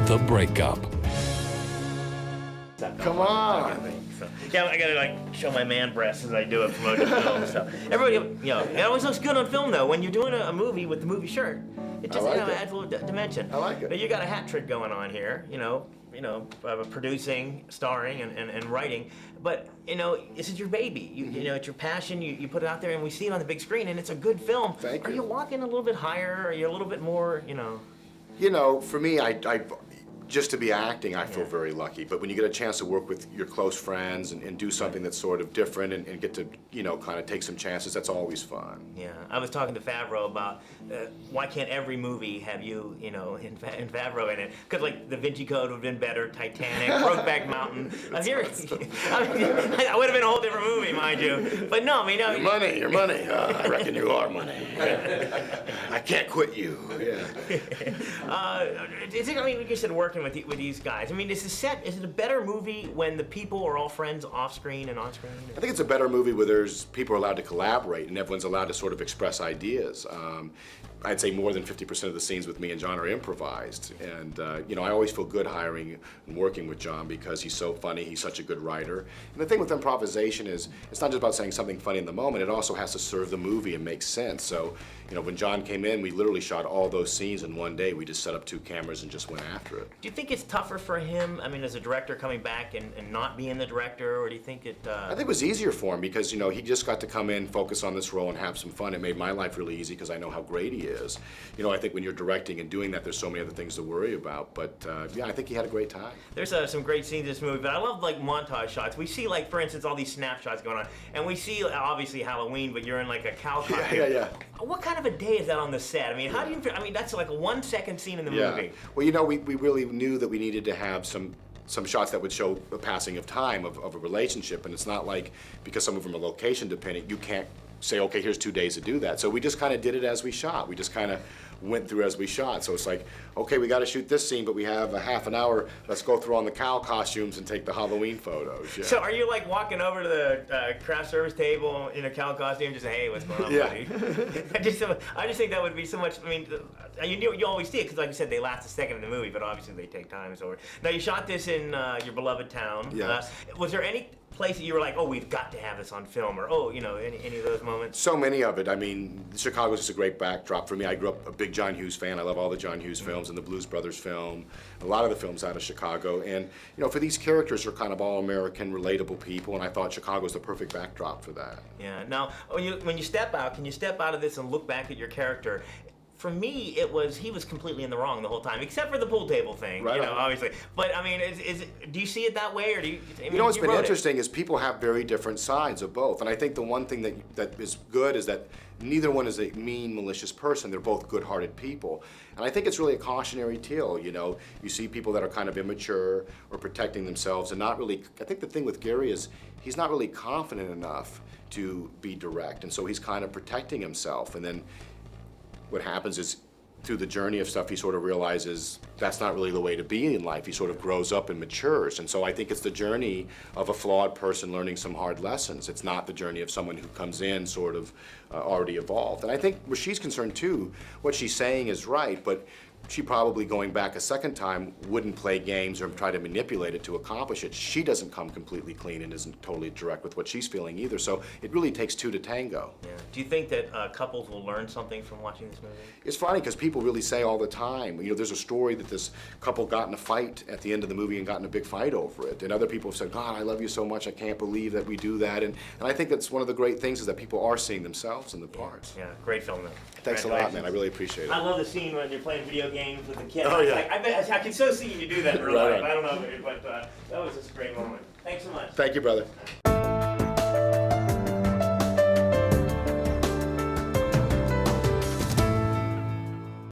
The Breakup. Come on. Yeah, I gotta like show my man breasts as I do it, promote the film. So everybody, it always looks good on film though. When you're doing a movie with the movie shirt, it just adds a little dimension. I like it. But you got a hat trick going on here, producing, starring, and writing. But this is your baby. It's your passion. You put it out there, and we see it on the big screen, and it's a good film. Thank you. Are you walking a little bit higher? Are you a little bit more, For me, I just to be acting, I feel very lucky. But when you get a chance to work with your close friends and do something that's sort of different and get to, kind of take some chances, that's always fun. Yeah, I was talking to Favreau about why can't every movie have you, in Favreau in it? Because like Da Vinci Code would have been better, Titanic, Brokeback Mountain. I would have been a whole different movie, mind you. But no, Your money. I reckon you are money. I can't quit you. Yeah. Like you said, working with these guys. Is it a better movie when the people are all friends off screen and on screen? I think it's a better movie where there's people are allowed to collaborate and everyone's allowed to sort of express ideas. I'd say more than 50% of the scenes with me and John are improvised. And, I always feel good hiring and working with John because he's so funny, he's such a good writer. And the thing with improvisation is it's not just about saying something funny in the moment, it also has to serve the movie and make sense. So, when John came in, we literally shot all those scenes in one day. We just set up 2 cameras and just went after it. Do you think it's tougher for him, as a director coming back and not being the director, or do you think it... I think it was easier for him because, he just got to come in, focus on this role and have some fun. It made my life really easy because I know how great he is. I think when you're directing and doing that, there's so many other things to worry about. But, I think he had a great time. There's some great scenes in this movie, but I love, montage shots. We see, for instance, all these snapshots going on, and we see, obviously, Halloween, but you're in, a cow costume. Yeah. What kind of a day is that on the set? How do you feel? that's like a 1-second scene in the movie. Well, we really knew that we needed to have some shots that would show a passing of time of a relationship, and it's not like because some of them are location dependent, you can't say, okay, here's 2 days to do that. So we just kind of did it as we shot. We just kind of went through as we shot. So it's like, okay, we got to shoot this scene, but we have a half an hour. Let's go through on the cow costumes and take the Halloween photos. Yeah. So are you walking over to the craft service table in a cow costume, just say, hey, what's going on, buddy? I just think that would be so much. You always see it because, like you said, they last a second in the movie, but obviously they take time. Now you shot this in your beloved town. Yes. Was there any place that you were like, oh, we've got to have this on film, or any of those moments? So many of it. Chicago's just a great backdrop for me. I grew up a big John Hughes fan. I love all the John Hughes films and the Blues Brothers film, a lot of the films out of Chicago. And for these characters are kind of all American, relatable people, and I thought Chicago's the perfect backdrop for that. Yeah. Now, when you step out, can you step out of this and look back at your character? For me, he was completely in the wrong the whole time, except for the pool table thing, right, obviously. But do you see it that way, or do you? What's been interesting is people have very different sides of both, and I think the one thing that is good is that neither one is a mean, malicious person. They're both good-hearted people, and I think it's really a cautionary tale. You see people that are kind of immature or protecting themselves, and not really. I think the thing with Gary is he's not really confident enough to be direct, and so he's kind of protecting himself, and then what happens is through the journey of stuff, he sort of realizes that's not really the way to be in life. He sort of grows up and matures. And so I think it's the journey of a flawed person learning some hard lessons. It's not the journey of someone who comes in sort of already evolved. And I think where she's concerned too, what she's saying is right, but she probably going back a second time wouldn't play games or try to manipulate it to accomplish it. She doesn't come completely clean and isn't totally direct with what she's feeling either. So it really takes 2 to tango. Yeah. Do you think that couples will learn something from watching this movie? It's funny because people really say all the time, there's a story that this couple got in a fight at the end of the movie and got in a big fight over it. And other people have said, God, I love you so much, I can't believe that we do that. And I think that's one of the great things is that people are seeing themselves in the parts. Yeah, great film though. Thanks a lot, man. I really appreciate it. I love the scene when you're playing video games with the kids. Oh, yeah. I can so see you do that in real life. Right. I don't know, but that was just a great moment. Thanks so much. Thank you, brother.